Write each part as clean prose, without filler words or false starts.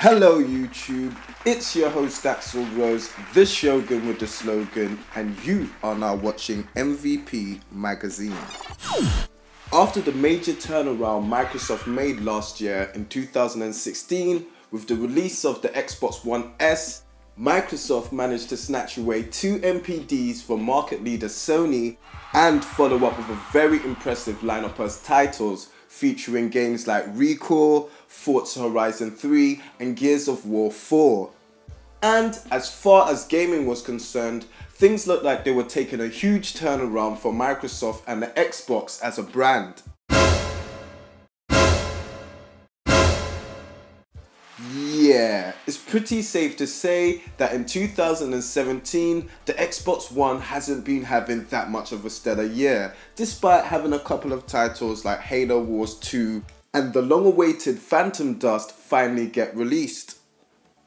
Hello YouTube, it's your host Axel Rose, the Shogun with the slogan, and you are now watching MVP Magazine. After the major turnaround Microsoft made last year in 2016 with the release of the Xbox One S, Microsoft managed to snatch away 2 MPDs from market leader Sony and follow up with a very impressive lineup of titles featuring games like Recall, Forza Horizon 3 and Gears of War 4. And as far as gaming was concerned, things looked like they were taking a huge turnaround for Microsoft and the Xbox as a brand. Yeah, it's pretty safe to say that in 2017, the Xbox One hasn't been having that much of a stellar year, despite having a couple of titles like Halo Wars 2 and the long-awaited Phantom Dust finally get released.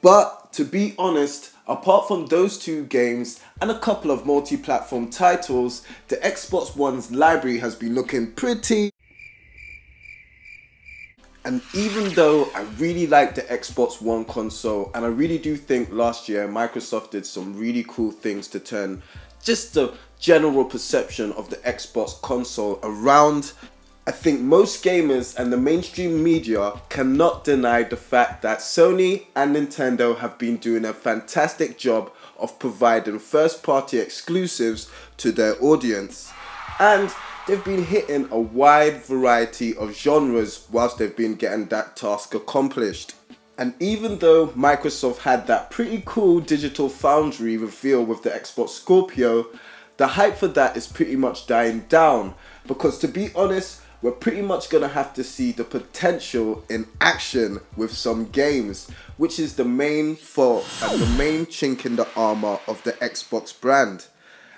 But to be honest, apart from those 2 games and a couple of multi-platform titles, the Xbox One's library has been looking pretty. And even though I really like the Xbox One console, and I really do think last year Microsoft did some really cool things to turn just the general perception of the Xbox console around, I think most gamers and the mainstream media cannot deny the fact that Sony and Nintendo have been doing a fantastic job of providing first-party exclusives to their audience. And they've been hitting a wide variety of genres whilst they've been getting that task accomplished. And even though Microsoft had that pretty cool digital foundry reveal with the Xbox Scorpio, the hype for that is pretty much dying down, because to be honest, we're pretty much going to have to see the potential in action with some games, which is the main fault and the main chink in the armor of the Xbox brand.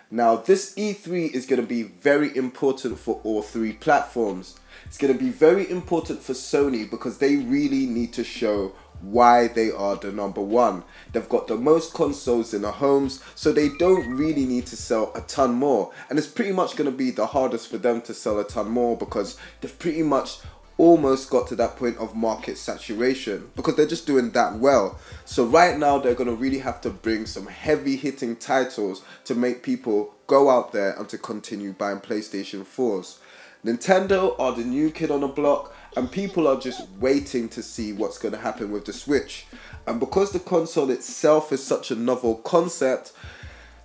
Now, this E3 is going to be very important for all 3 platforms. It's going to be very important for Sony because they really need to show why they are the #1. They've got the most consoles in the homes, so they don't really need to sell a ton more. And it's pretty much going to be the hardest for them to sell a ton more because they've pretty much almost got to that point of market saturation because they're just doing that well. So right now they're going to really have to bring some heavy hitting titles to make people go out there and to continue buying PlayStation 4s. Nintendo are the new kid on the block and people are just waiting to see what's going to happen with the Switch. And because the console itself is such a novel concept,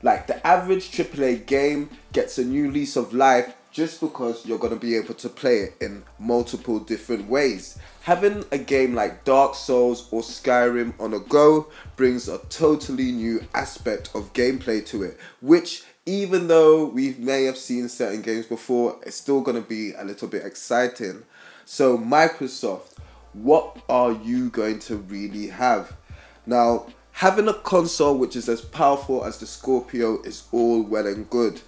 like the average AAA game gets a new lease of life just because you're going to be able to play it in multiple different ways. Having a game like Dark Souls or Skyrim on a go brings a totally new aspect of gameplay to it, which even though we may have seen certain games before, it's still going to be a little bit exciting. So Microsoft, what are you going to really have? Now, having a console which is as powerful as the Scorpio is all well and good,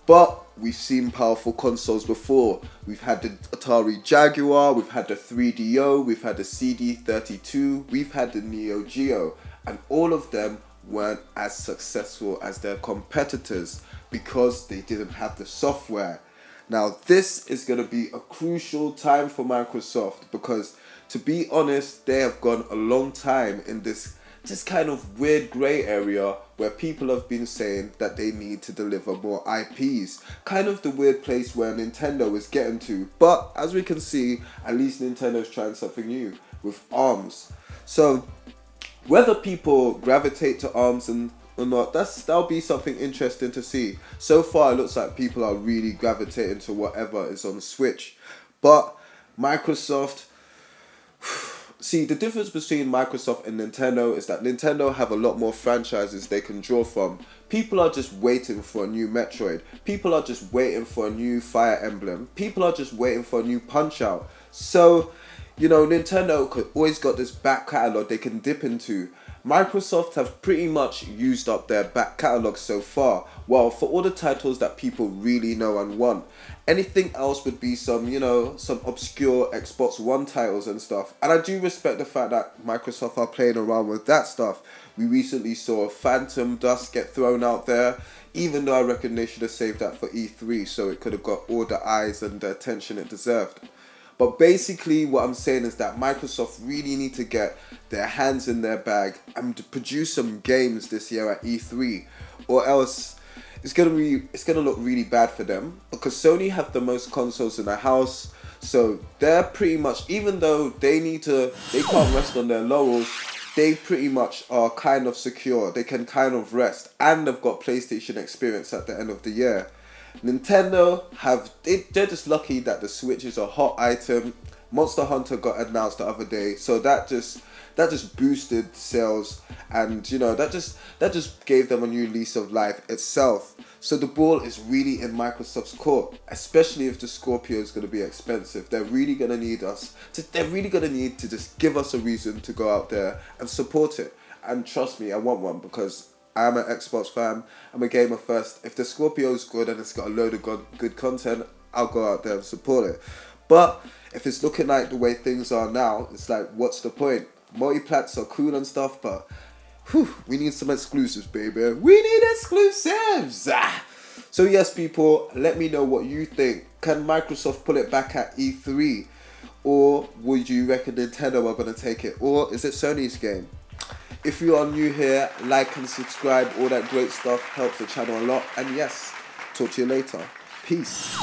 but we've seen powerful consoles before. We've had the Atari Jaguar, we've had the 3DO, we've had the CD32, we've had the Neo Geo, and all of them weren't as successful as their competitors because they didn't have the software. Now this is going to be a crucial time for Microsoft because, to be honest, they have gone a long time in this just kind of weird grey area where people have been saying that they need to deliver more IPs. Kind of the weird place where Nintendo is getting to. But as we can see, at least Nintendo's trying something new with ARMS. So whether people gravitate to ARMS or not, that'll be something interesting to see. So far it looks like people are really gravitating to whatever is on Switch. But Microsoft, see, the difference between Microsoft and Nintendo is that Nintendo have a lot more franchises they can draw from. People are just waiting for a new Metroid. People are just waiting for a new Fire Emblem. People are just waiting for a new Punch-Out. So, you know, Nintendo could always got this back catalogue they can dip into. Microsoft have pretty much used up their back catalogue so far. Well, for all the titles that people really know and want. Anything else would be some, you know, some obscure Xbox One titles and stuff. And I do respect the fact that Microsoft are playing around with that stuff. We recently saw Phantom Dust get thrown out there, even though I reckon they should have saved that for E3 so it could have got all the eyes and the attention it deserved. But basically what I'm saying is that Microsoft really need to get their hands in their bag and to produce some games this year at E3, or else it's gonna look really bad for them, because Sony have the most consoles in the house. So they're pretty much, even though they can't rest on their laurels, they pretty much are kind of secure. They can kind of rest, and they've got PlayStation experience at the end of the year. Nintendo they're just lucky that the Switch is a hot item. Monster Hunter got announced the other day, so that just boosted sales, and you know, that just gave them a new lease of life itself. So the ball is really in Microsoft's court, especially if the Scorpio is going to be expensive. They're really going to need to just give us a reason to go out there and support it. And trust me, I want one, because I'm an Xbox fan. I'm a gamer first. If the Scorpio is good and it's got a load of good content, I'll go out there and support it. But if it's looking like the way things are now, it's like, what's the point? Multi-plats are cool and stuff, but we need some exclusives, baby. We need exclusives. So yes, people, let me know what you think. Can Microsoft pull it back at E3? Or would you reckon Nintendo are going to take it? Or is it Sony's game? If you are new here, like and subscribe. All that great stuff helps the channel a lot. And yes, talk to you later. Peace.